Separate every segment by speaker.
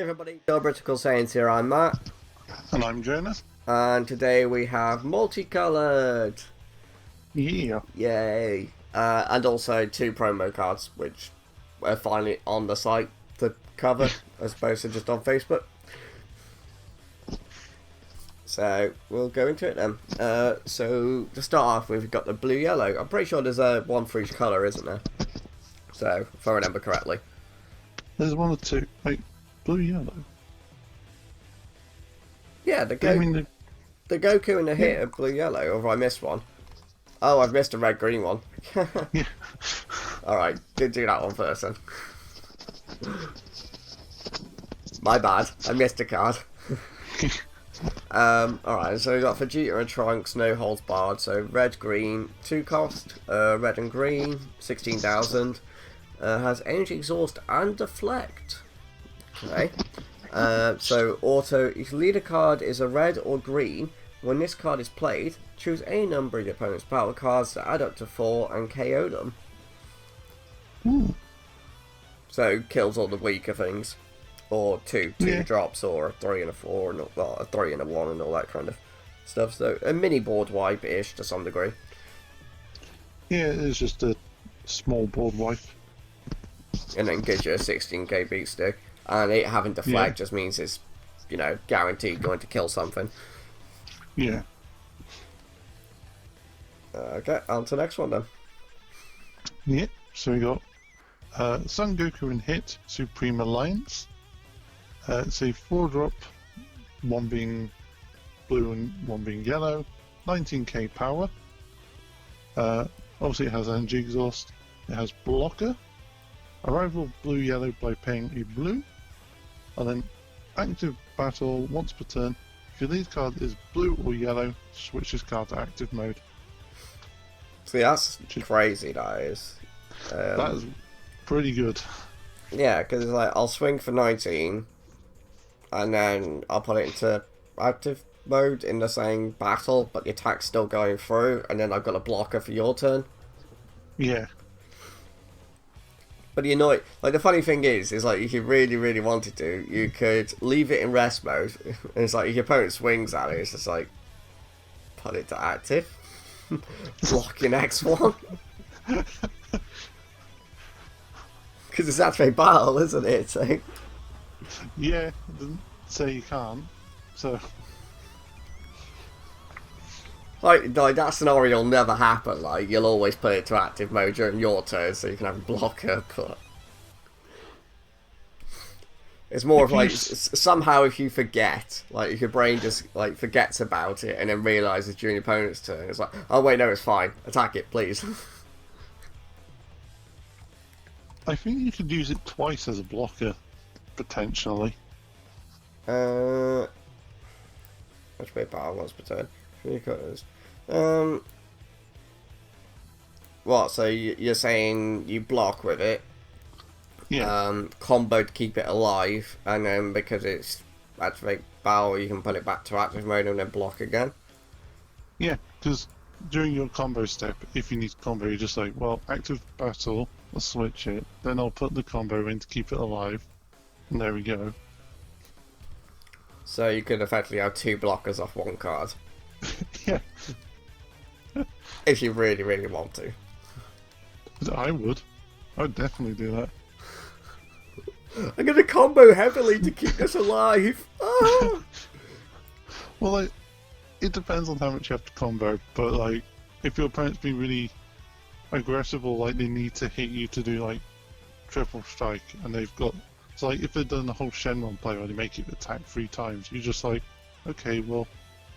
Speaker 1: everybody, Britical Saiyans here, I'm Matt.
Speaker 2: And I'm Jonah.
Speaker 1: And today we have multicoloured.
Speaker 2: Yeah.
Speaker 1: Yay. And also 2 promo cards, which are finally on the site to cover, as opposed to just on Facebook. So, we'll go into it then. So, to start off with, we've got the blue-yellow. I'm pretty sure there's one for each colour, isn't there? So, if I remember correctly.
Speaker 2: There's one or two. Wait, blue, yellow?
Speaker 1: Yeah, the Goku and the hit are blue-yellow, or have I missed one? Oh, I've missed a red-green one.
Speaker 2: Yeah.
Speaker 1: Alright, did do that one first then. My bad, I missed a card. Alright, so we've got Vegeta and Trunks, no holds barred, so red, green, 2 cost, red and green, 16,000, has energy exhaust and deflect. Okay. So auto, if leader card is a red or green, when this card is played, choose any number of your opponent's battle cards to add up to 4 and KO them.
Speaker 2: Ooh.
Speaker 1: So kills all the weaker things. Or two drops, or a 3 and a 4, and well, a 3 and a 1, and all that kind of stuff. So a mini board wipe-ish to some degree.
Speaker 2: Yeah, it's just a small board wipe.
Speaker 1: And then gives you a 16k beat stick. And it having deflect just means it's, you know, guaranteed going to kill something.
Speaker 2: Yeah.
Speaker 1: Okay, on to the next one then.
Speaker 2: Yeah, so we got Son Goku and Hit, Supreme Alliance. It's a 4-drop, one being blue and one being yellow, 19k power. Obviously it has energy exhaust, it has blocker, arrival blue-yellow by paying a blue, and then active battle once per turn. If your lead card is blue or yellow, switch this card to active mode.
Speaker 1: See, that's crazy, that is.
Speaker 2: That is pretty good.
Speaker 1: Yeah, because it's like, I'll swing for 19, and then I'll put it into active mode in the same battle, but the attack's still going through, and then I've got a blocker for your turn.
Speaker 2: Yeah.
Speaker 1: But you know, like the funny thing is like if you really, really wanted to, you could leave it in rest mode, and it's like if your opponent swings at it, it's just like, put it to active, block your next one. Because it's active battle, isn't it? So.
Speaker 2: Yeah, it doesn't say you can't, so...
Speaker 1: Like that scenario will never happen, like, you'll always put it to active mode during your turn so you can have a blocker, but... It's more of like, somehow if you forget, like, if your brain just, like, forgets about it and then realises during your opponent's turn, it's like, oh wait, no, it's fine, attack it, please.
Speaker 2: I think you could use it twice as a blocker. Potentially.
Speaker 1: Which way power once per turn? 3 cutters. What? So you're saying you block with it?
Speaker 2: Yeah.
Speaker 1: Combo to keep it alive, and then because it's activate battle, you can put it back to active mode and then block again.
Speaker 2: Yeah, because during your combo step, if you need combo, you're just like, well, active battle, I'll switch it, then I'll put the combo in to keep it alive. And there we go.
Speaker 1: So you could effectively have 2 blockers off 1 card.
Speaker 2: Yeah.
Speaker 1: If you really, really want to.
Speaker 2: I would. I would definitely do that.
Speaker 1: I'm going to combo heavily to keep this alive. Ah!
Speaker 2: Well, like, it depends on how much you have to combo, but like, if your opponent's being really aggressive or like they need to hit you to do like triple strike, and they've got... So like, if they've done the whole Shenron play where they make it attack 3 times, you're just like, okay, well,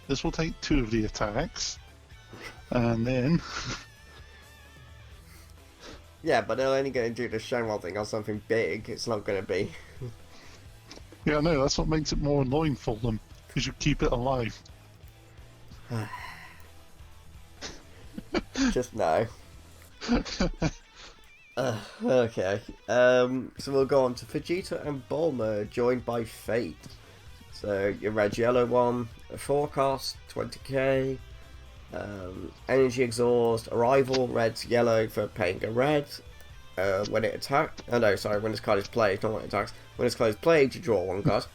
Speaker 2: this will take 2 of the attacks, and then...
Speaker 1: Yeah, but they're only going to do the Shenron thing on something big, it's not going to be...
Speaker 2: Yeah, I know, that's what makes it more annoying for them, because you keep it alive.
Speaker 1: Just no. Okay, so we'll go on to Vegeta and Bulma, joined by Fate. So your red-yellow one, a 4 cost, 20k, energy exhaust, arrival, red-yellow for paying a red, when it attacks. Oh no, sorry, when this card is played, not when it attacks. When this card is played, you draw one card.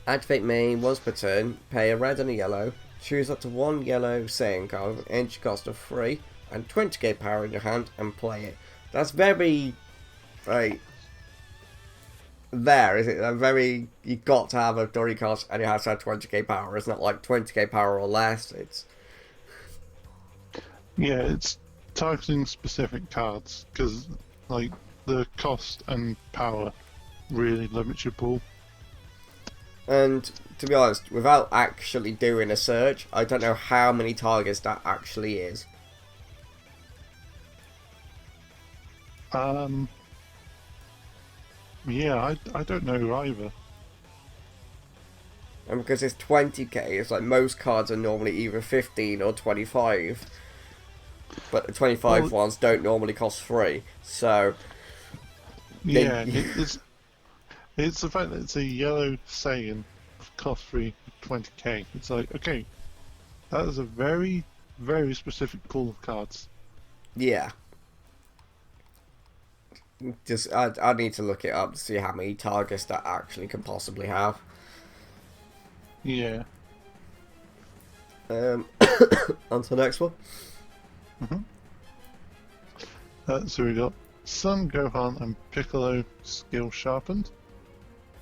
Speaker 1: Activate main once per turn, pay a red and a yellow, choose up to one yellow Saiyan card with an energy cost of 3 and 20k power in your hand and play it. That's very, very, is it? You got to have a 30 cost and it has to have 20k power. It's not like 20k power or less.
Speaker 2: Yeah, it's targeting specific cards, because like the cost and power really limits your pool.
Speaker 1: And to be honest, without actually doing a search, I don't know how many targets that actually is.
Speaker 2: Yeah, I don't know either.
Speaker 1: And because it's 20k, it's like most cards are normally either 15 or 25. But the 25 ones don't normally cost 3, so...
Speaker 2: Yeah, it's the fact that it's a yellow Saiyan cost 3 20k. It's like, okay, that is a very, very specific pool of cards.
Speaker 1: Yeah. Just, I need to look it up to see how many targets that actually can possibly have.
Speaker 2: Yeah.
Speaker 1: On to the next one.
Speaker 2: So we got Son, Gohan and Piccolo skill sharpened.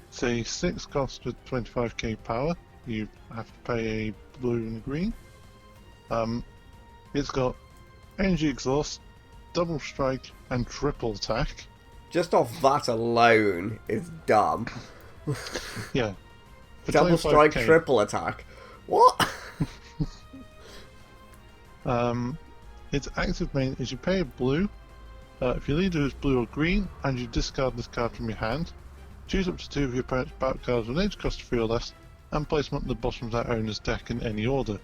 Speaker 2: It's a 6 cost with 25k power. You have to pay a blue and a green. It's got energy exhaust, double strike and triple attack.
Speaker 1: Just off that alone is dumb.
Speaker 2: Yeah.
Speaker 1: Double strike, triple attack. What?
Speaker 2: Its active main is you pay a blue. If your leader is blue or green, and you discard this card from your hand, choose up to 2 of your opponent's battle cards with an edge cost of 3 or less, and place them at the bottom of that owner's deck in any order.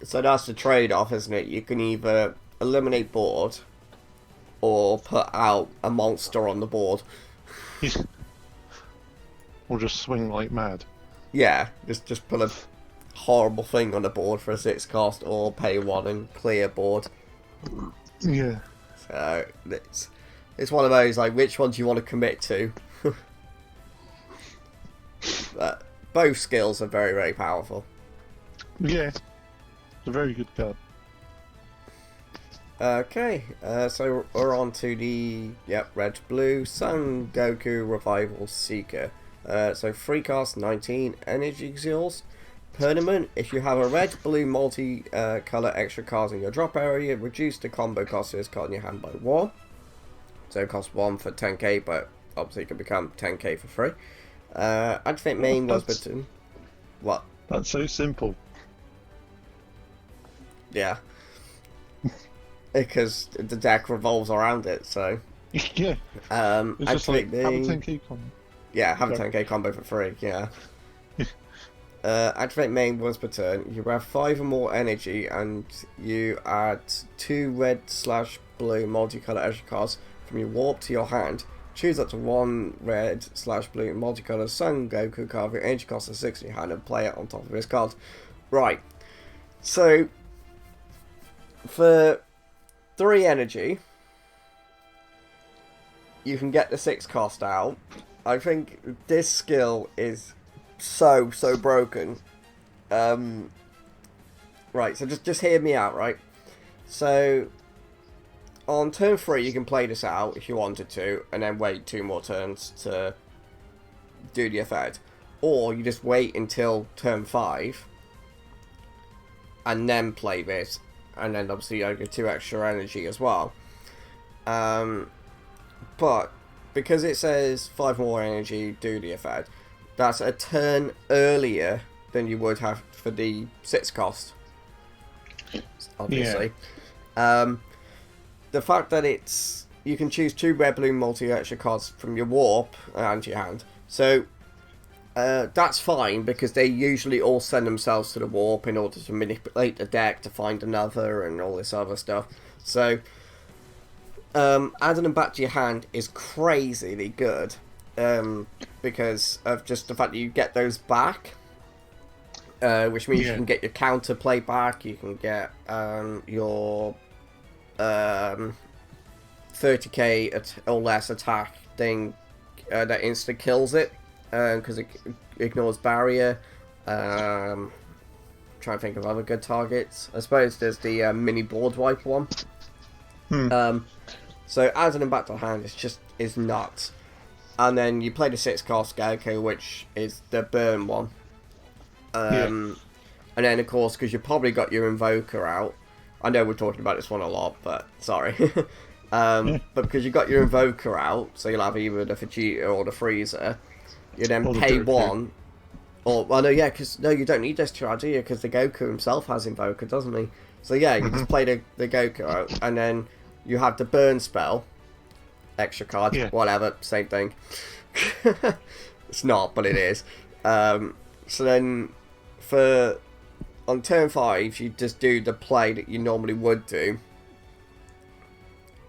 Speaker 1: So that's the trade-off, isn't it? You can either eliminate board, or put out a monster on the board.
Speaker 2: Or just swing like mad.
Speaker 1: Yeah, just put a horrible thing on the board for a 6 cost, or pay 1 and clear board.
Speaker 2: Yeah.
Speaker 1: So it's one of those, like, which one do you want to commit to? But both skills are very, very powerful.
Speaker 2: Yeah. It's a very good card.
Speaker 1: Okay, so we're on to the red blue Son Goku Revival Seeker. So 3 cost, 19 energy exhaust. Permanent, if you have a red blue multi-color extra cards in your drop area, reduce the combo cost of this card in your hand by 1. So it costs 1 for 10k, but obviously it can become 10k for free. Activate main was button. What?
Speaker 2: That's so simple.
Speaker 1: Yeah. Because the deck revolves around it, so.
Speaker 2: Yeah. It's just like, have a 10k combo.
Speaker 1: Yeah, have a 10k combo for free, yeah. Activate main once per turn. You have 5 or more energy, and you add 2 red/blue multicolour extra cards from your warp to your hand. Choose up to 1 red/blue multicolour Son Goku card with energy cost of 6 in your hand and play it on top of this card. Right. So, for 3 energy, you can get the 6 cost out. I think this skill is so broken. Right, so just hear me out, right? So on turn 3 you can play this out if you wanted to, and then wait 2 more turns to do the effect. Or you just wait until turn 5 and then play this, and then obviously you get 2 extra energy as well. But because it says 5 more energy, do the effect, that's a turn earlier than you would have for the 6 cost, obviously. Yeah. The fact that you can choose 2 red blue multi extra cards from your warp and your hand, so that's fine, because they usually all send themselves to the warp in order to manipulate the deck to find another and all this other stuff. So adding them back to your hand is crazily good, because of just the fact that you get those back, which means you can get your counter play back, you can get your um, 30k or less attack thing that insta kills it because it ignores barrier. Trying to think of other good targets. I suppose there's the mini board wipe one. So as an battle hand, it's nuts. And then you play the 6-cost Goku, which is the burn one. And then of course, because you've probably got your Invoker out. I know we're talking about this one a lot, but sorry. But because you've got your Invoker out, so you'll have either the Vegeta or the Freezer. You then pay one. Or, well, no, yeah, because, no, you don't need this charge, do you? Because the Goku himself has Invoker, doesn't he? So, yeah, you just play the Goku out, and then you have the burn spell. Extra card, whatever, same thing. It's not, but it is. So then, on turn 5, you just do the play that you normally would do.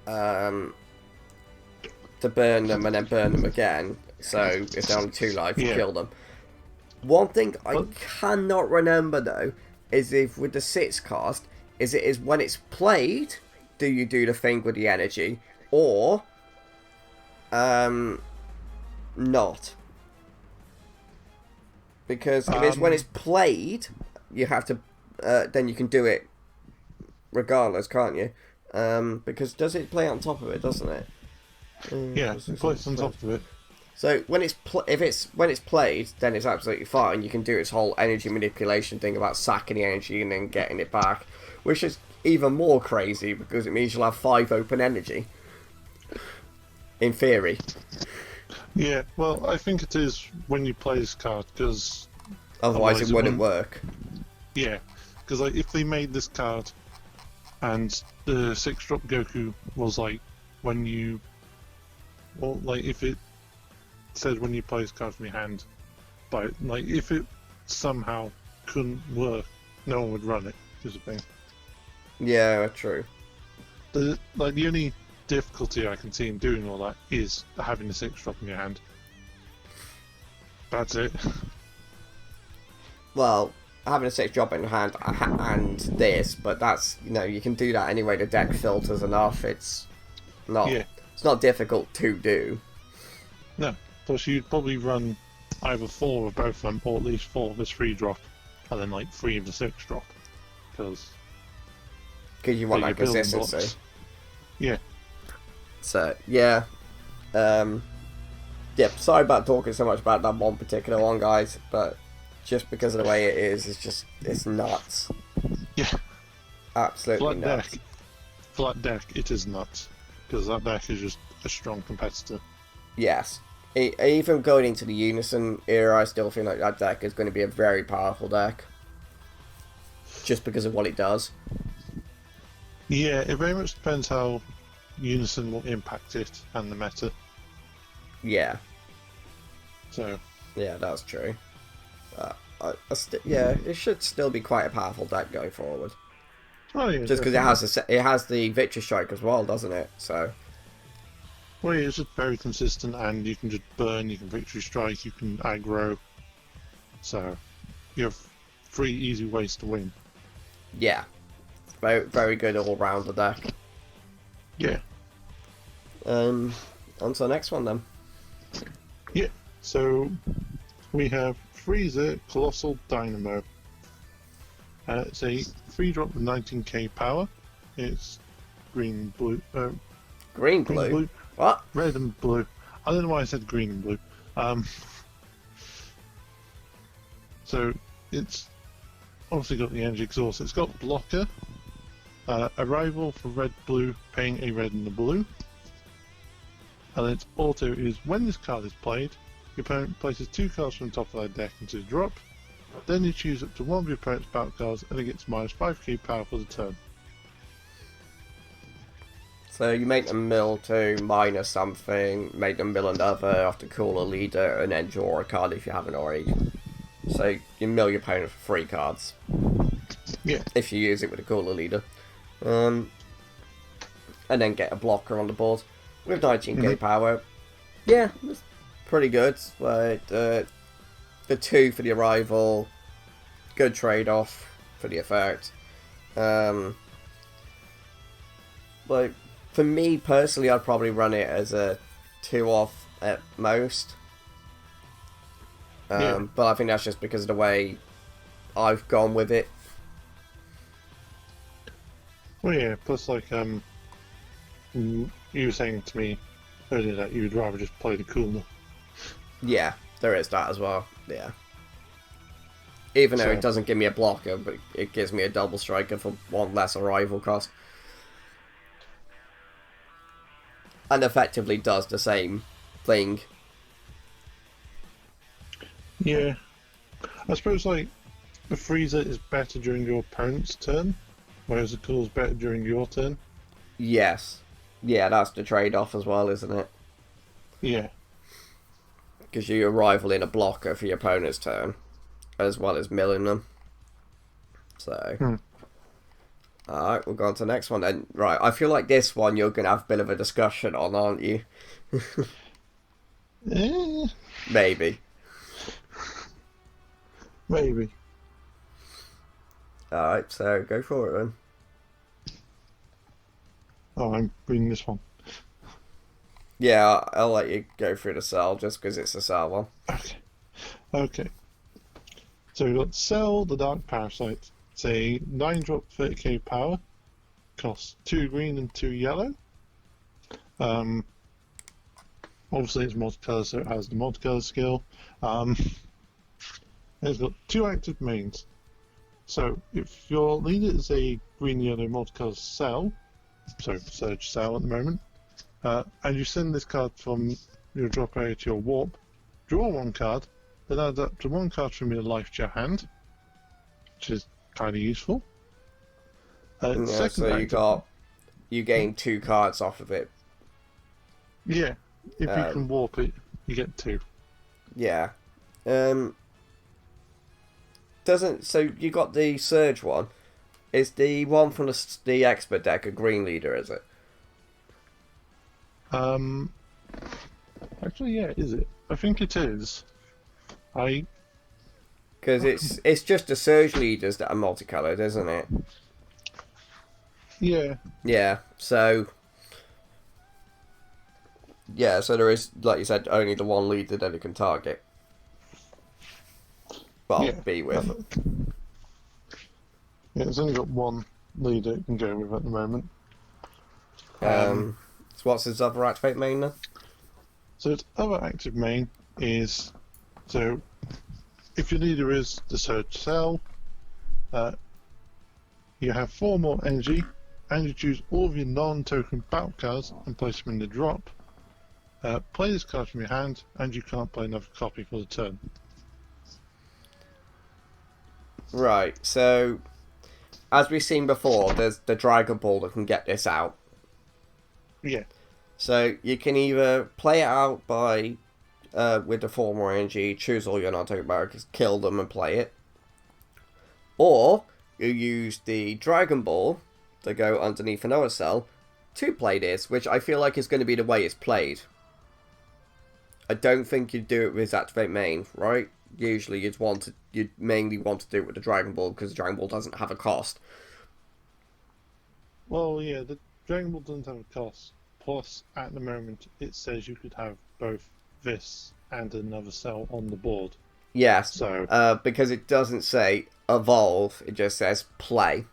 Speaker 1: To burn them and then burn them again. So, if they're on 2 life, you kill them. One thing I cannot remember though is if with the 6-cost is when it's played, do you do the thing with the energy or not? Because if it's when it's played, you have to then you can do it regardless, can't you? Because does it play on top of it? Doesn't it?
Speaker 2: Yeah, it plays on top of it.
Speaker 1: So when it's played, then it's absolutely fine. You can do its whole energy manipulation thing about sacking the energy and then getting it back, which is even more crazy because it means you'll have 5 open energy. In theory.
Speaker 2: Yeah, well, I think it is when you play this card because
Speaker 1: otherwise it wouldn't work.
Speaker 2: Yeah, because like if they made this card and the 6-drop Goku was like when you, well, like if it said when you play this card from your hand, but like if it somehow couldn't work, no one would run it. Is the thing.
Speaker 1: Yeah, true.
Speaker 2: The only difficulty I can see in doing all that is having the 6-drop in your hand. That's it.
Speaker 1: Well, having a 6-drop in your hand and this, but that's, you know, you can do that anyway. The deck filters enough. It's not. Yeah. It's not difficult to do.
Speaker 2: No. Plus, you'd probably run either 4 of both of them, or at least 4 of this 3-drop, and then like 3 of the 6-drop, because
Speaker 1: you want that consistency.
Speaker 2: Yeah.
Speaker 1: So yeah, Sorry about talking so much about that one particular one, guys, but just because of the way it is, it's nuts.
Speaker 2: Yeah.
Speaker 1: Absolutely nuts.
Speaker 2: Flat deck, it is nuts because that deck is just a strong competitor.
Speaker 1: Yes. Even going into the Unison era, I still feel like that deck is going to be a very powerful deck. Just because of what it does.
Speaker 2: Yeah, it very much depends how Unison will impact it and the meta.
Speaker 1: Yeah.
Speaker 2: So.
Speaker 1: Yeah, that's true. Yeah, it should still be quite a powerful deck going forward.
Speaker 2: Oh, yeah,
Speaker 1: just because it has the Victory Strike as well, doesn't it? So.
Speaker 2: Well, yeah, it's just very consistent, and you can just burn, you can Victory Strike, you can aggro. So, you have 3 easy ways to win.
Speaker 1: Yeah. Very, very good all-rounder deck.
Speaker 2: Yeah.
Speaker 1: On to the next one then.
Speaker 2: Yeah, so we have Freezer, Colossal, Dynamo. It's a 3-drop with 19k power. It's green, blue.
Speaker 1: Green, blue? What?
Speaker 2: Red and blue. I don't know why I said green and blue. So it's obviously got the energy exhaust. It's got blocker. Arrival for red, blue, paying a red and a blue. And its auto is when this card is played, your opponent places 2 cards from the top of their deck into the drop. Then you choose up to 1 of your opponent's battle cards and it gets minus 5k power for the turn.
Speaker 1: So you make them mill to minus something, make them mill another after call a leader, and then draw a card if you haven't already. So you mill your opponent for 3 cards.
Speaker 2: Yeah.
Speaker 1: If you use it with a cooler leader. And then get a blocker on the board. With 19k power. Yeah, that's pretty good. But the 2 for the arrival. Good trade-off for the effect. like for me personally, I'd probably run it as a 2-off at most.
Speaker 2: Yeah.
Speaker 1: But I think that's just because of the way I've gone with it.
Speaker 2: Well, yeah. Plus, like, you were saying to me earlier that you'd rather just play the cooler.
Speaker 1: Yeah, there is that as well. Yeah. Even though
Speaker 2: So,
Speaker 1: it doesn't give me a blocker, but it gives me a double striker for 1 less arrival cost. And effectively does the same thing.
Speaker 2: yeah. I suppose, like, the freezer is better during your opponent's turn, whereas the cooler's better during your turn.
Speaker 1: Yes. Yeah, that's the trade-off as well, isn't it?
Speaker 2: Yeah.
Speaker 1: Because you arrival in a blocker for your opponent's turn, as well as milling them. So... Alright, we'll go on to the next one then. Right, I feel like this one you're going to have a bit of a discussion on, aren't you?
Speaker 2: Eh,
Speaker 1: Maybe.
Speaker 2: maybe.
Speaker 1: Alright, so go for it then.
Speaker 2: Oh, I'm reading this one.
Speaker 1: Yeah, I'll let you go through the cell just because it's a cell one.
Speaker 2: Okay. Okay. So we've got Cell, the Dark Parasite. It's a 9-drop 30k power. Costs 2 green and 2 yellow. Obviously it's multicolor, so it has the multicolor skill. It's got 2 active mains. So if your leader is a green-yellow multicolor cell, so Surge Cell at the moment, and you send this card from your drop area to your warp, draw 1 card, then add up to 1 card from your life to your hand, which is kind of useful.
Speaker 1: Yeah, so you gain 2 cards off of it.
Speaker 2: Yeah, if you can warp it, you get 2.
Speaker 1: Yeah. So you got the Surge one. Is the one from the expert deck a green leader, is it?
Speaker 2: Actually, yeah, is it? I think it is.
Speaker 1: Because it's just the Surge leaders that are multicolored, isn't it?
Speaker 2: Yeah.
Speaker 1: Yeah, so... Yeah, so there is, like you said, only the one leader that it can target. Well,
Speaker 2: Yeah.
Speaker 1: be with.
Speaker 2: Yeah, it's only got 1 leader it can go with at the moment.
Speaker 1: So what's his other activate main then?
Speaker 2: So its other active main is, so if your leader is the Surge Cell, you have 4 more energy, and you choose all of your non-token battle cards and place them in the drop. Play this card from your hand, and you can't play another copy for the turn.
Speaker 1: Right, so... As we've seen before, there's the Dragon Ball that can get this out.
Speaker 2: Yeah.
Speaker 1: So you can either play it out by with the 4 more energy, choose all your non-token barriers, kill them and play it. Or you use the Dragon Ball to go underneath another cell to play this, which I feel like is going to be the way it's played. I don't think you'd do it with activate main, right? Usually you'd mainly want to do it with the Dragon Ball because the Dragon Ball doesn't have a cost.
Speaker 2: Well, yeah, the Dragon Ball doesn't have a cost. Plus, at the moment, it says you could have both this and another cell on the board.
Speaker 1: Yes,
Speaker 2: So
Speaker 1: because it doesn't say evolve, it just says play.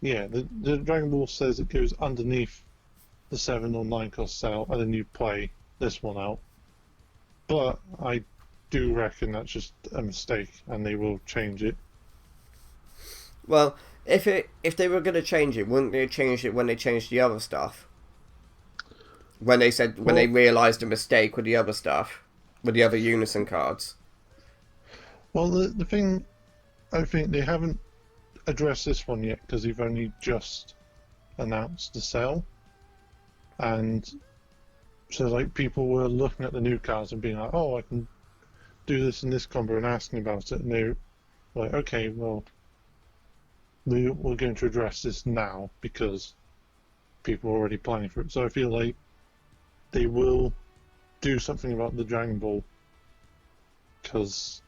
Speaker 2: yeah, the Dragon Ball says it goes underneath the 7 or 9 cost cell, and then you play this one out. But I do reckon that's just a mistake, and they will change it.
Speaker 1: Well, if they were going to change it, wouldn't they change it when they changed the other stuff? When they realised a mistake with the other stuff, with the other Unison cards.
Speaker 2: Well, the thing, I think they haven't addressed this one yet because they've only just announced the sale, and so like people were looking at the new cards and being like, "Oh, I can do this in this combo," and asking about it, and they're like, "Okay, well, we're going to address this now because people are already planning for it." So I feel like they will do something about the Dragon Ball because,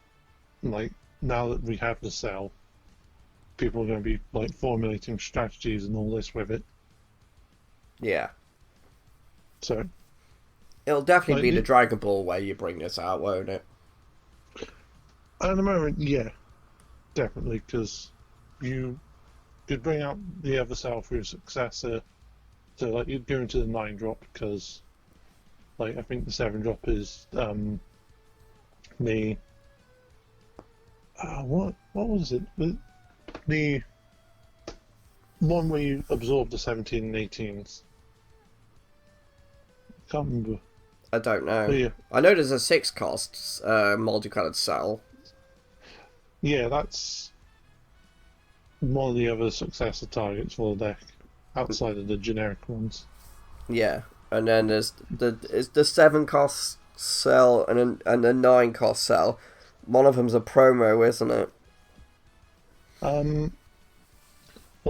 Speaker 2: like, now that we have the cell, people are going to be like formulating strategies and all this with it.
Speaker 1: Yeah.
Speaker 2: So
Speaker 1: It'll definitely be
Speaker 2: like,
Speaker 1: the Dragon Ball way you bring this out, won't it?
Speaker 2: at the moment, yeah, definitely, because you could bring out the other cell for your successor. So like you'd go into the 9 drop because like I think the 7 drop is the what was it? The one where you absorb the 17 and 18s. I can't remember.
Speaker 1: I don't know.
Speaker 2: But yeah,
Speaker 1: I know there's a 6 cost multicolored cell.
Speaker 2: yeah, that's one of the other successor targets for the deck outside of the generic ones.
Speaker 1: Yeah. And then there's the 7 cost cell and the 9 cost cell. One of them's a promo, isn't it?
Speaker 2: Well,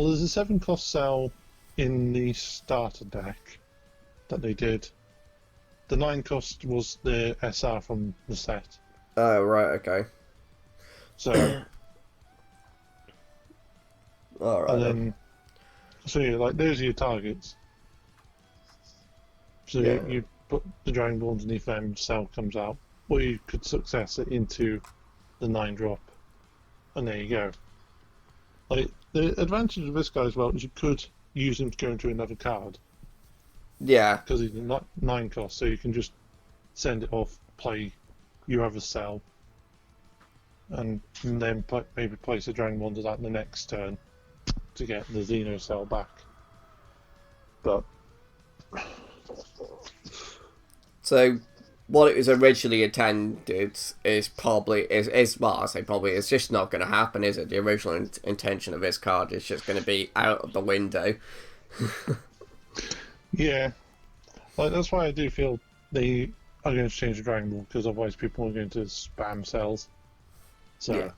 Speaker 2: there's a 7 cost cell in the starter deck that they did. The 9 cost was the SR from the set.
Speaker 1: Oh, right, okay.
Speaker 2: So,
Speaker 1: Alright.
Speaker 2: and then, so yeah, like those are your targets. So
Speaker 1: Yeah.
Speaker 2: you put the Dragon Ball underneath them, cell comes out, or you could success it into the 9 drop, and there you go. Like the advantage of this guy as well is you could use him to go into another card
Speaker 1: Yeah.
Speaker 2: because he's not 9 cost, so you can just send it off, play your other cell, and then maybe place a Dragon Ball into that in the next turn to get the Xeno cell back. But
Speaker 1: So, what it was originally intended is probably well, I say probably it's just not going to happen, is it? The original intention of this card is just going to be out of the window.
Speaker 2: yeah, like that's why I do feel they are going to change the Dragon Ball because otherwise people are going to spam cells. So
Speaker 1: Yeah.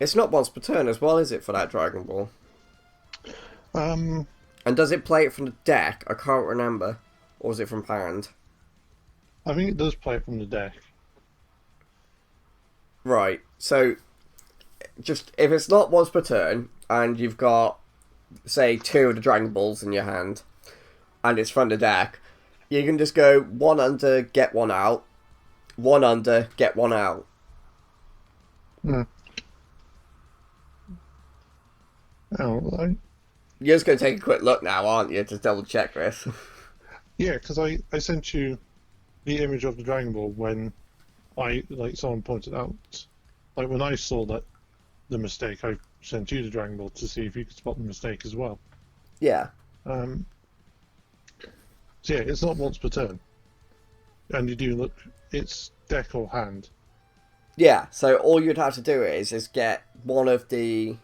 Speaker 1: It's not once per turn as well, is it, for that Dragon Ball? And does it play it from the deck? I can't remember. Or is it from hand?
Speaker 2: I think it does play from the deck.
Speaker 1: Right. So, just if it's not once per turn, and you've got, say, 2 of the Dragon Balls in your hand, and it's from the deck, you can just go 1 under, get 1 out, 1 under, get 1 out.
Speaker 2: Hmm. Oh,
Speaker 1: You're just going to take a quick look now, aren't you, to double check this?
Speaker 2: yeah, because I sent you the image of the Dragon Ball when someone pointed out, like when I saw that the mistake, I sent you the Dragon Ball to see if you could spot the mistake as well.
Speaker 1: Yeah.
Speaker 2: So yeah, it's not once per turn, and you do look, it's deck or hand.
Speaker 1: Yeah, so all you'd have to do is get one of the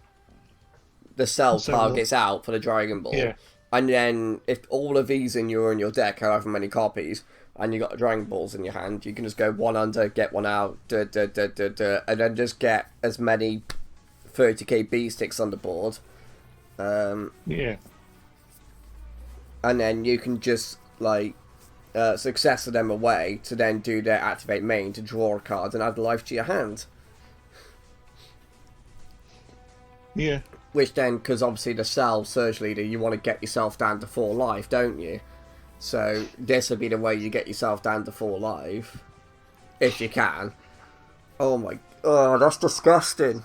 Speaker 1: cell targets out for the Dragon Ball.
Speaker 2: Yeah.
Speaker 1: And then if all of these in your deck, however many copies, and you got the Dragon Balls in your hand, you can just go 1 under, get 1 out, and then just get as many 30k B sticks on the board.
Speaker 2: Yeah.
Speaker 1: And then you can just successor them away to then do their activate main to draw a card and add life to your hand.
Speaker 2: Yeah.
Speaker 1: Which then, because obviously the cell Surge Leader, you want to get yourself down to 4 life, don't you? So this would be the way you get yourself down to 4 life. If you can. Oh, that's disgusting.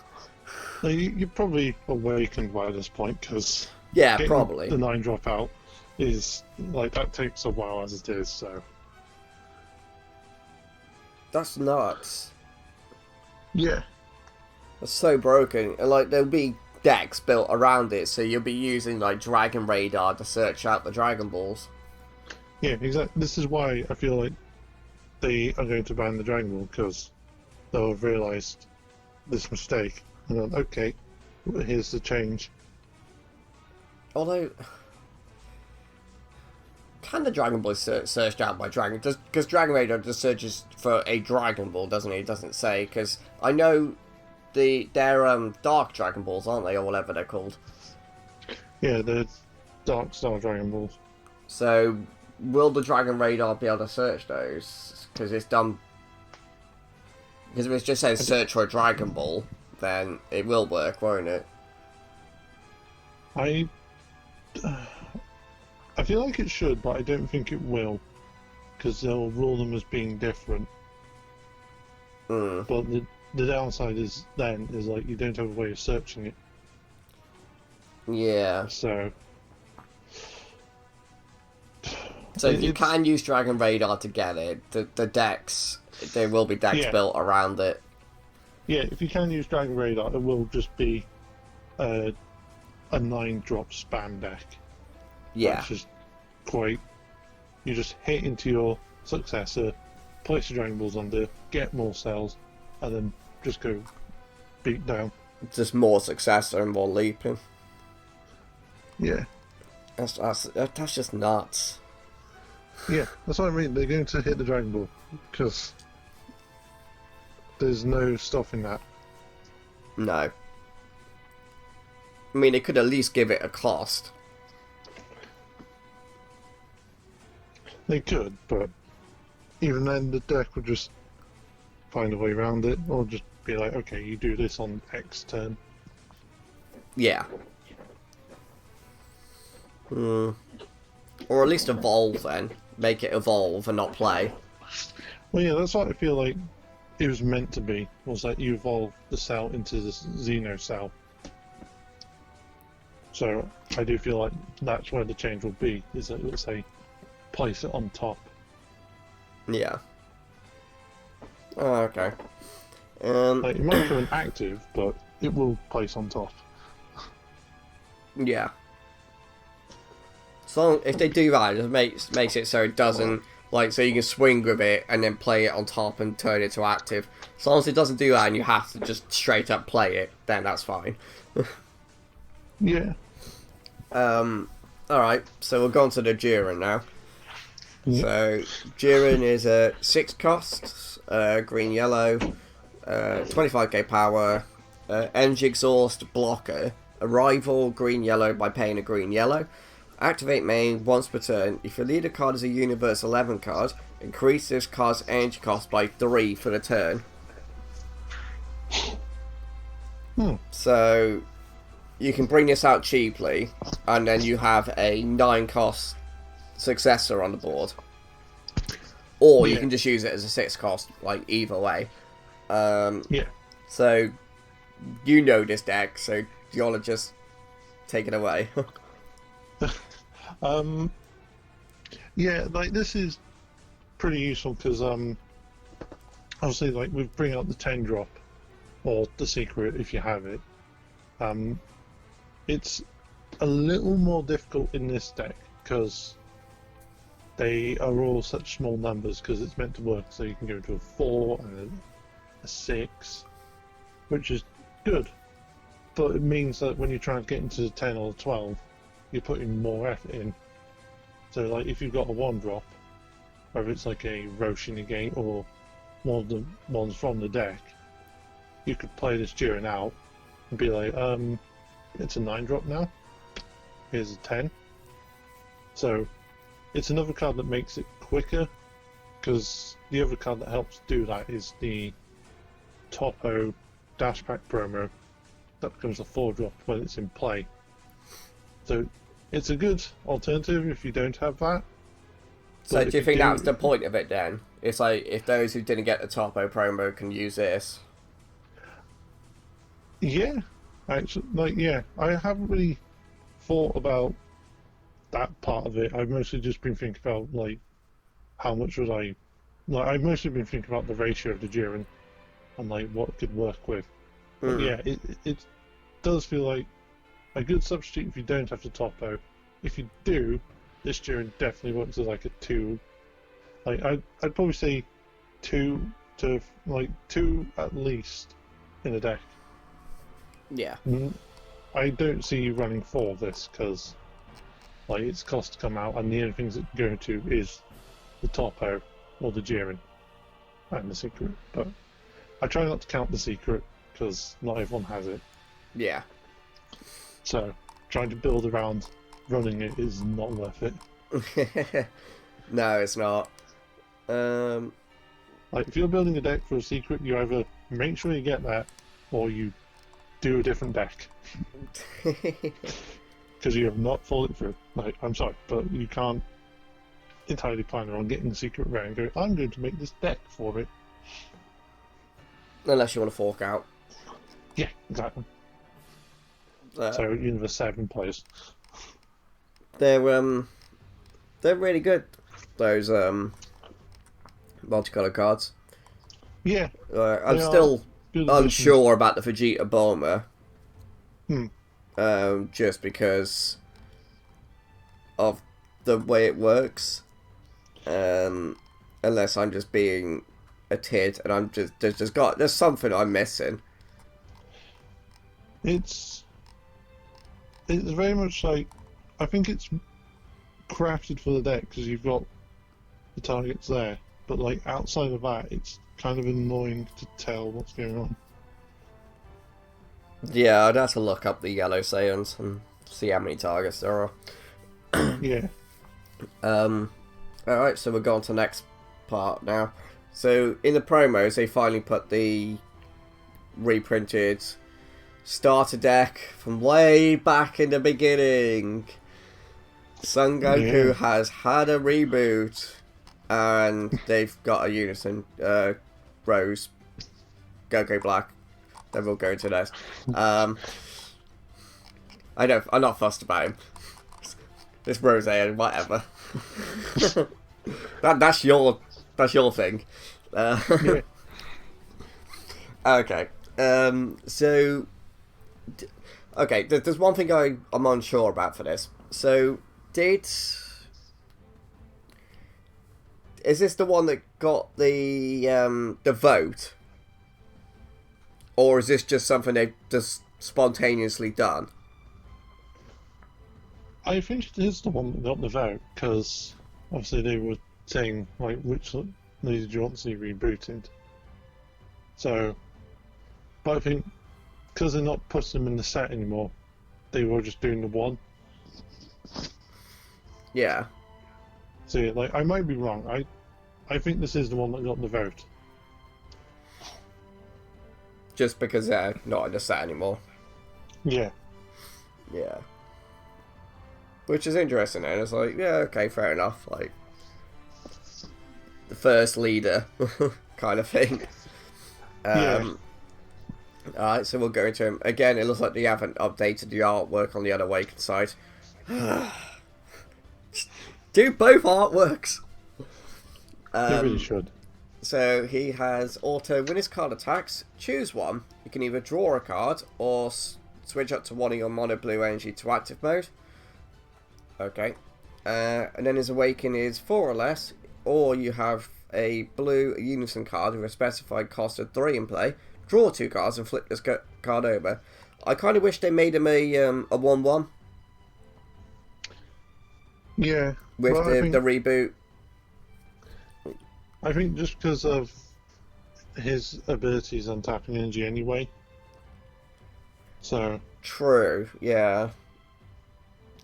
Speaker 2: You're probably awakened by this point, because
Speaker 1: Yeah, probably.
Speaker 2: the 9 drop out is, that takes a while as it is, so.
Speaker 1: That's nuts.
Speaker 2: Yeah.
Speaker 1: That's so broken. And, there'll be decks built around it, so you'll be using, Dragon Radar to search out the Dragon Balls.
Speaker 2: Yeah, exactly. This is why I feel like they are going to ban the Dragon Ball, because they'll have realised this mistake. And then, okay, here's the change.
Speaker 1: Although, can the Dragon Ball searched out by Dragon? Because Dragon Radar just searches for a Dragon Ball, doesn't it? It doesn't say, because I know they're Dark Dragon Balls, aren't they, or whatever they're called?
Speaker 2: Yeah, the Dark Star Dragon Balls.
Speaker 1: So, will the Dragon Radar be able to search those? Because it's done. Because if it just says search for a Dragon Ball, then it will work, won't it?
Speaker 2: I feel like it should, but I don't think it will, because they'll rule them as being different.
Speaker 1: Mm.
Speaker 2: But the downside is like you don't have a way of searching it.
Speaker 1: Yeah.
Speaker 2: So
Speaker 1: You can use Dragon Radar to get it. The decks, there will be decks built around it.
Speaker 2: Yeah, if you can use Dragon Radar, it will just be a 9-drop spam deck.
Speaker 1: Yeah.
Speaker 2: Which is quite... You just hit into your successor, place your Dragon Balls under, get more cells, and then just go beat down.
Speaker 1: Just more successor and more leaping.
Speaker 2: Yeah.
Speaker 1: That's just nuts.
Speaker 2: Yeah, that's what I mean. They're going to hit the Dragon Ball, because there's no stopping that.
Speaker 1: No. I mean, they could at least give it a cost.
Speaker 2: They could, but even then the deck would just find a way around it, or just be like, okay, you do this on X turn.
Speaker 1: Yeah. Or at least evolve then. Make it evolve and not play.
Speaker 2: Well, yeah, that's what I feel like it was meant to be, was that you evolve the cell into this Xeno cell. So I do feel like that's where the change will be, is that let's say place it on top.
Speaker 1: Yeah. Oh, okay.
Speaker 2: Like, it might go inactive, but it will place on top.
Speaker 1: Yeah. So if they do that, it just makes it so it doesn't, like, so you can swing with it and then play it on top and turn it to active. As long as it doesn't do that and you have to just straight up play it, then that's fine.
Speaker 2: Yeah.
Speaker 1: Alright, so we'll go on to the Jiren now.
Speaker 2: Yeah.
Speaker 1: So, Jiren is a 6 cost, green yellow, 25k power, energy exhaust blocker, arrival green yellow by paying a green yellow. Activate main once per turn. If your leader card is a Universe 11 card, increase this card's energy cost by 3 for the turn. So, you can bring this out cheaply, and then you have a 9 cost successor on the board. Or you can just use it as a 6 cost, like, either way.
Speaker 2: Yeah.
Speaker 1: So, you know this deck, so you want to just take it away.
Speaker 2: Yeah, like, this is pretty useful because obviously, like, we bring out the 10 drop or the secret if you have it. It's a little more difficult in this deck because they are all such small numbers because it's meant to work, so you can go to a 4 and a 6, which is good, but it means that when you try and get into the 10 or the 12, you're putting more effort in. So, like, if you've got a 1 drop, whether it's like a Roshi Negate or one of the ones from the deck, you could play this Jiren out and be like, it's a 9 drop now, here's a 10. So it's another card that makes it quicker, because the other card that helps do that is the Topo Dash Pack promo that becomes a 4 drop when it's in play. So it's a good alternative if you don't have that.
Speaker 1: So do you think that's the point of it then? It's like, if those who didn't get the Topo promo can use this?
Speaker 2: Yeah, actually, like, yeah, I haven't really thought about that part of it. I've mostly just been thinking about, like, how much would I... Like, I've mostly been thinking about the ratio of the Jiren and, like, what it could work with. But yeah, it does feel like a good substitute if you don't have to Topo. If you do, this Jiren definitely works as, like, a 2. Like, I'd probably say 2 to, like, 2 at least in a deck.
Speaker 1: Yeah.
Speaker 2: I don't see you running 4 of this, because, like, it's cost to come out, and the only things it can go to is the Topo or the Jiren and the secret. But I try not to count the secret, because not everyone has it.
Speaker 1: Yeah.
Speaker 2: So trying to build around running it is not worth it.
Speaker 1: No, it's not.
Speaker 2: Like, if you're building a deck for a secret, you either make sure you get that, or you do a different deck. because you have not followed through. Like, I'm sorry, but you can't entirely plan on getting the secret rare and go, I'm going to make this deck for it.
Speaker 1: Unless you want to fork out.
Speaker 2: Yeah, exactly. So Universe 7 players.
Speaker 1: They're really good, those multicolour cards.
Speaker 2: Yeah.
Speaker 1: I'm still unsure about the Vegeta Bomber. Just because of the way it works. Unless I'm just being a tid and I'm just there's something I'm missing.
Speaker 2: It's very much like, I think it's crafted for the deck because you've got the targets there, but like outside of that, it's kind of annoying to tell what's going on.
Speaker 1: Yeah, I'd have to look up the yellow Saiyans and see how many targets there are.
Speaker 2: Yeah.
Speaker 1: Alright, so we're going to the next part now. So in the promos, they finally put the reprinted starter deck from way back in the beginning. Son Goku has had a reboot, and they've got a Unison, Rose, Goku Black. Then we'll go into this. I'm not fussed about him. This Rose and whatever. that's your thing.
Speaker 2: Yeah.
Speaker 1: Okay. So. Okay, there's one thing I'm unsure about for this. So, is this the one that got the vote? Or is this just something they've just spontaneously done?
Speaker 2: I think it is the one that got the vote, because obviously they were saying, like, which did you want to see rebooted? So, but I think, because they're not putting them in the set anymore, they were just doing the one.
Speaker 1: Yeah.
Speaker 2: So, yeah, like, I might be wrong. I think this is the one that got the vote.
Speaker 1: Just because they're not in the set anymore.
Speaker 2: Yeah.
Speaker 1: Yeah. Which is interesting, and it's like, yeah, okay, fair enough. Like, the first leader kind of thing.
Speaker 2: Yeah.
Speaker 1: Alright, so we'll go into him. Again, it looks like they haven't updated the artwork on the Unawakened side. Do both artworks!
Speaker 2: They really should.
Speaker 1: So he has auto win his card attacks. Choose one. You can either draw a card or switch up to one of your mono blue energy to active mode. Okay. And then his awaken is 4 or less, or you have a blue Unison card with a specified cost of 3 in play. Draw 2 cards and flip this card over. I kind of wish they made him a 1/1.
Speaker 2: Yeah.
Speaker 1: With the reboot.
Speaker 2: I think just because of his abilities on tapping energy anyway. So.
Speaker 1: True, yeah.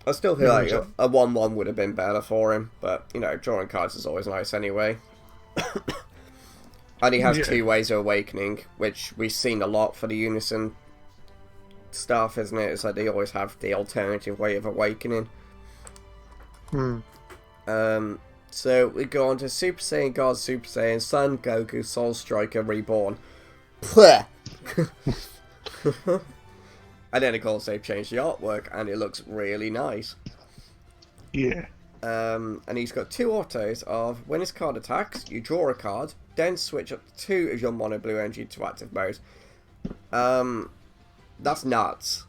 Speaker 1: I still feel like a 1/1 would have been better for him, but, you know, drawing cards is always nice anyway. And he has 2 ways of awakening, which we've seen a lot for the Unison stuff, isn't it? It's like they always have the alternative way of awakening. So we go on to Super Saiyan God, Super Saiyan, Son Goku, Soul Striker, Reborn. And then of course they've changed the artwork and it looks really nice.
Speaker 2: Yeah.
Speaker 1: And he's got 2 autos of when his card attacks, you draw a card, then switch up to 2 of your mono blue energy to active mode. That's nuts.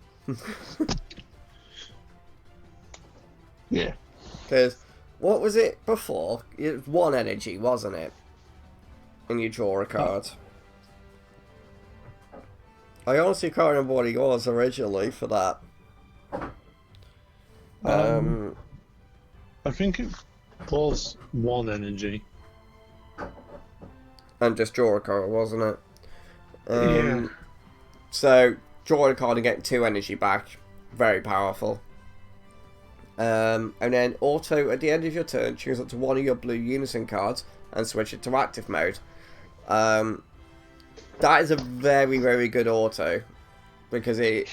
Speaker 2: Yeah.
Speaker 1: Because what was it before? It was 1 energy, wasn't it? And you draw a card. I honestly can't remember what he was originally for that.
Speaker 2: I think it was 1 energy.
Speaker 1: And just draw a card, wasn't it?
Speaker 2: Yeah.
Speaker 1: So, drawing a card and getting 2 energy back. Very powerful. And then auto, at the end of your turn, choose up to 1 of your blue Unison cards and switch it to active mode. That is a very, very good auto. Because it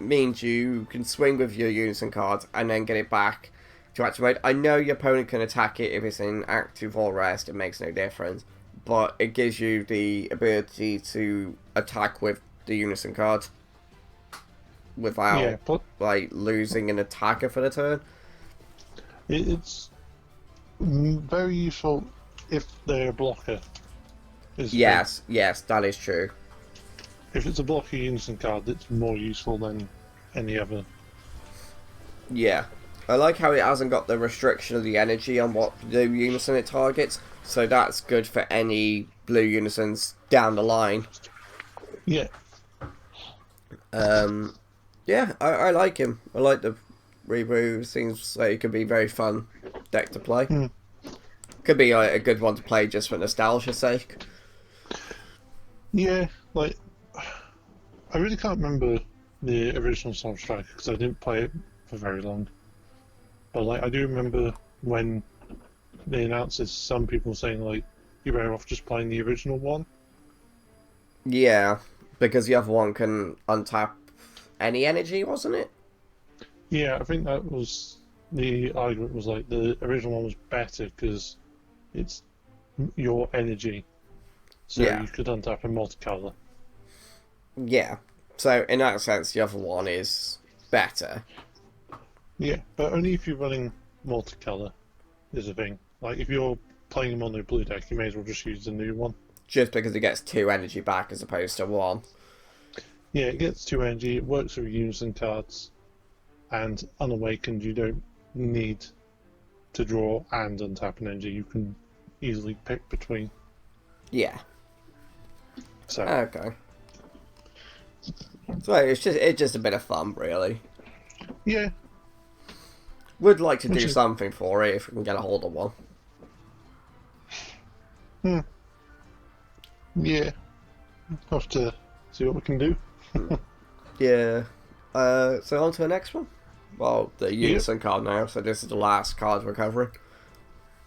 Speaker 1: means you can swing with your Unison cards and then get it back to active mode. I know your opponent can attack it if it's in active or rest, it makes no difference. But it gives you the ability to attack with the Unison cards without like losing an attacker for the turn.
Speaker 2: It's very useful if they're a blocker.
Speaker 1: Yes, that is true.
Speaker 2: If it's a blocker Unison card, it's more useful than any other.
Speaker 1: Yeah. I like how it hasn't got the restriction of the energy on what blue Unison it targets, so that's good for any blue Unisons down the line.
Speaker 2: Yeah.
Speaker 1: Yeah, I like him. I like the reboot. Seems like it could be a very fun deck to play. Could be a good one to play just for nostalgia's sake.
Speaker 2: Yeah, like, I really can't remember the original Storm Striker because I didn't play it for very long. But like, I do remember when they announced this, some people saying like, you're better off just playing the original one.
Speaker 1: Yeah, because the other one can untap any energy, wasn't it?
Speaker 2: Yeah, I think that was the argument. Was like the original one was better because it's your energy, so you could untap a multicolor.
Speaker 1: Yeah, so in that sense, the other one is better.
Speaker 2: Yeah, but only if you're running multicolor is a thing. Like if you're playing them on the blue deck, you may as well just use the new one.
Speaker 1: Just because it gets 2 energy back as opposed to 1.
Speaker 2: Yeah, it gets 2 energy, it works with Unison cards, and unawakened you don't need to draw and untap an energy, you can easily pick between.
Speaker 1: Yeah.
Speaker 2: So
Speaker 1: okay. So it's just a bit of fun, really.
Speaker 2: Yeah.
Speaker 1: Would like to do something for it if we can get a hold of one.
Speaker 2: Yeah. Have to see what we can do.
Speaker 1: Yeah. So on to the next one. Well, the Unison card now, so this is the last card we're covering.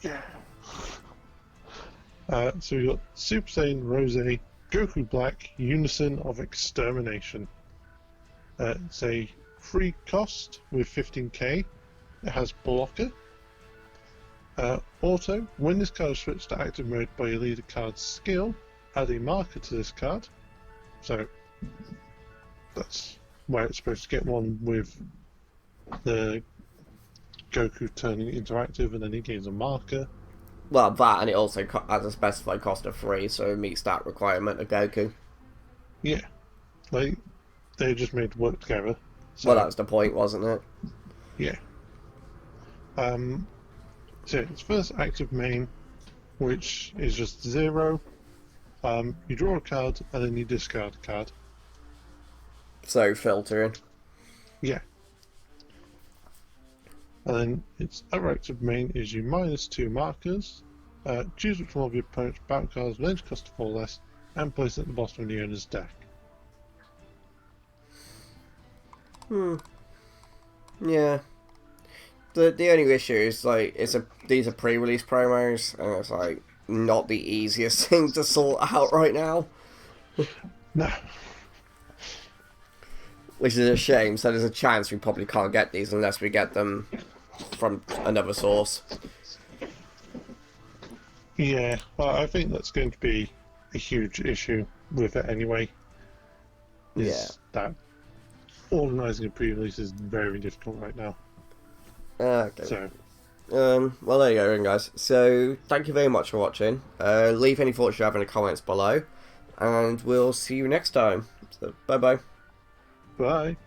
Speaker 2: Yeah. So we got Super Saiyan Rose, Goku Black, Unison of Extermination. It's a free cost with 15k. It has blocker. Auto, when this card is switched to active mode by your leader card's skill, add a marker to this card. So that's where it's supposed to get one with the Goku turning interactive, and then he gains a marker.
Speaker 1: Well, that, and it also has a specified cost of 3, so it meets that requirement of Goku.
Speaker 2: Yeah, like they just made it work together. So,
Speaker 1: well, that was the point, wasn't it?
Speaker 2: Yeah. So its first active main, which is just 0. You draw a card and then you discard a card.
Speaker 1: So filtering.
Speaker 2: Yeah. And then its other active main is you -2 markers. Choose which one of your opponent's battle cards with energy cost 4 less, and place it at the bottom of the owner's deck.
Speaker 1: Yeah. The only issue is like these are pre-release promos, and it's like not the easiest thing to sort out right now.
Speaker 2: No.
Speaker 1: Which is a shame. So there's a chance we probably can't get these unless we get them from another source.
Speaker 2: Yeah, well, I think that's going to be a huge issue with it anyway. That organising a pre-release is very difficult right now.
Speaker 1: Okay.
Speaker 2: So,
Speaker 1: well, there you go, guys. So, thank you very much for watching. Leave any thoughts you have in the comments below, and we'll see you next time. So, bye-bye.
Speaker 2: Bye.